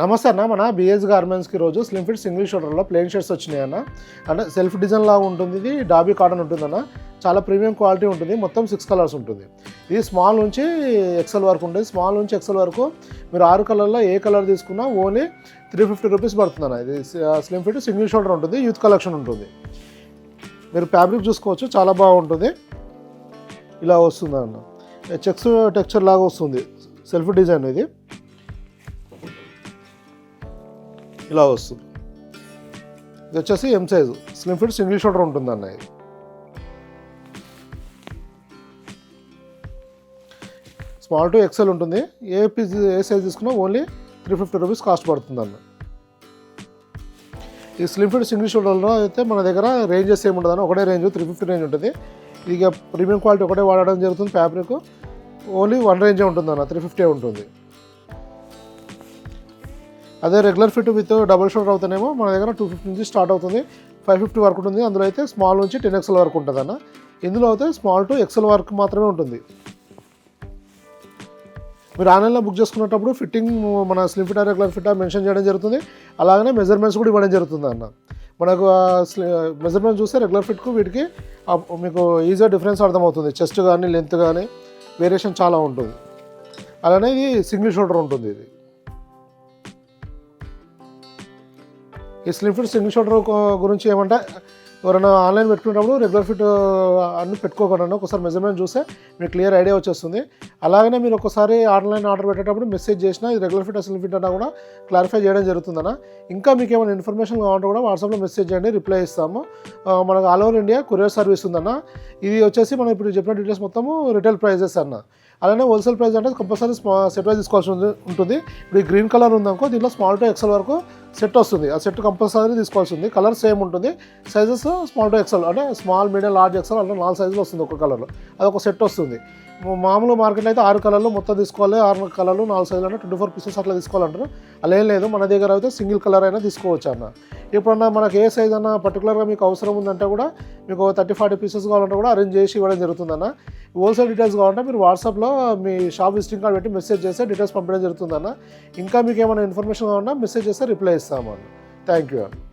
నమస్తే అన్న, మన బిఎస్ గార్మెంట్స్కి రోజు స్లిమ్ ఫిట్ సింగిల్ షోల్డర్లో ప్లెయిన్ షర్ట్స్ వచ్చినాయి అన్న. అంటే సెల్ఫ్ డిజైన్ లాగా ఉంటుంది, ఇది డాబీ కాటన్ ఉంటుందన్న. చాలా ప్రీమియం క్వాలిటీ ఉంటుంది, మొత్తం 6 కలర్స్ ఉంటుంది. ఇది స్మాల్ నుంచి ఎక్సెల్ వరకు ఉంటుంది. స్మాల్ నుంచి ఎక్సెల్ వరకు మీరు 6 కలర్లో ఏ కలర్ తీసుకున్నా ఓన్లీ 350 రూపీస్ పడుతుంది అన్న. ఇది స్లిమ్ ఫిట్ సింగిల్ షోల్డర్ ఉంటుంది, యూత్ కలెక్షన్ ఉంటుంది. మీరు ఫ్యాబ్రిక్ చూసుకోవచ్చు, చాలా బాగుంటుంది. ఇలా వస్తుంది అన్న, చెక్స్ టెక్స్చర్ లాగా వస్తుంది, సెల్ఫ్ డిజైన్ ఇది. ఇలా వస్తుంది. ఇది వచ్చేసి M size slim fit single shoulder ఉంటుంది అన్న. ఇది స్మాల్ టు ఎక్సెల్ ఉంటుంది. ఏ సైజ్ తీసుకున్నా ఓన్లీ 350 రూపీస్ కాస్ట్ పడుతుంది అన్న. ఈ స్లిమ్ ఫిట్ సింగిల్ షోల్డర్లో అయితే మన దగ్గర రేంజెస్ ఏమి ఉంటుంది అన్న, ఒకటే రేంజ్ 350 రేంజ్ ఉంటుంది. ఇది ప్రీమియం క్వాలిటీ ఒకటే వాడడం జరుగుతుంది. ఫ్యాబ్రిక్ ఓన్లీ 1 రేంజే ఉంటుంది అన్న, 350 ఉంటుంది. అదే regular fit with double shoulder అవుతానేమో మన దగ్గర 250 నుంచి స్టార్ట్ అవుతుంది, 550 వరకు ఉంటుంది. అందులో అయితే స్మాల్ నుంచి 10 XL వరకు ఉంటుంది అన్న. ఇందులో అయితే స్మాల్ టు ఎక్సెల్ వరకు మాత్రమే ఉంటుంది. మీరు ఆన్లైన్లో బుక్ చేసుకునేటప్పుడు ఫిట్టింగ్ మన slim fit regular fit mention చేయడం జరుగుతుంది. అలాగనే మెజర్మెంట్స్ కూడా ఇవ్వడం జరుగుతుంది అన్న. మనకు మెజర్మెంట్స్ చూస్తే రెగ్యులర్ ఫిట్కు వీటికి మీకు ఈజీగా డిఫరెన్స్ అర్థమవుతుంది. చెస్ట్ కానీ లెంత్ కానీ వేరియేషన్ చాలా ఉంటుంది. అలానే ఇది సింగిల్ షోల్డర్ ఉంటుంది. ఇది ఈ స్లిమ్ ఫిట్ సింగిల్ షోల్డర్ గురించి ఏమంటే, ఎవరైనా ఆన్లైన్ పెట్టుకునేటప్పుడు రెగ్యులర్ ఫిట్ అన్ని పెట్టుకోకుండా ఒకసారి మెజర్మెంట్ చూస్తే మీకు క్లియర్ ఐడియా వచ్చేస్తుంది. అలాగనే మీరు ఒకసారి ఆన్లైన్ ఆర్డర్ పెట్టేటప్పుడు మెసేజ్ చేసినా ఇది రెగ్యులర్ ఫిట్ స్లిమ్ ఫిట్ అన్నా కూడా క్లారిఫై చేయడం జరుగుతుందన్న. ఇంకా మీకు ఏమైనా ఇన్ఫర్మేషన్ కావాలంటే కూడా వాట్సాప్లో మెసేజ్ చేయండి, రిప్లై ఇస్తాము. మనకు all over India courier service ఉందన్న. ఇది వచ్చేసి మనం ఇప్పుడు చెప్పిన డీటెయిల్స్ మొత్తము రిటైల్ ప్రైజెస్ అన్న. అలానే హోల్సేల్ ప్రైస్ అంటే కంపల్సరీ సెట్ వైజ్ తీసుకోవాల్సి ఉంటుంది. ఇప్పుడు ఈ గ్రీన్ కలర్ ఉందనుకో, దీంట్లో స్మాల్ టు ఎక్సెల్ వరకు సెట్ వస్తుంది. ఆ సెట్ కంపల్సరీ తీసుకోవాల్సి ఉంది. కలర్ సేమ్ ఉంటుంది, సైజెస్ స్మాల్ టు ఎక్సెల్ అంటే స్మాల్, మీడియం, లార్జ్, ఎక్సెల్ అంటే 4 సైజులు వస్తుంది ఒక కలర్లో. అదొక సెట్ వస్తుంది. మామూలు మార్కెట్లో అయితే 6 కలర్లు మొత్తం తీసుకోవాలి, 6 కలర్లు 4 సైజులు అంటే 24 పీసెస్ అట్లా తీసుకోవాలంటారు. అలా ఏం లేదు, మన దగ్గర అయితే సింగిల్ కలర్ అయినా తీసుకోవచ్చు అన్న. ఇప్పుడన్నా మనకు ఏ సైజ్ అన్న పర్టికులర్గా మీకు అవసరం ఉందంటే కూడా మీకు 30-40 పీసెస్ కావాలంటే కూడా అరేంజ్ చేసి ఇవ్వడం జరుగుతుందన్న. హోల్సేల్ డీటెయిల్స్ కావాలంటే మీరు వాట్సాప్లో మీ షాప్ విజిటింగ్ కార్డ్ పెట్టి మెసేజ్ చేస్తే డీటెయిల్స్ పంపించడం జరుగుతుందన్న. ఇంకా మీకు ఏమైనా ఇన్ఫర్మేషన్ కావాలన్నా మెసేజ్ చేస్తే రిప్లై ఇస్తామన్న. థ్యాంక్ యూ అన్న.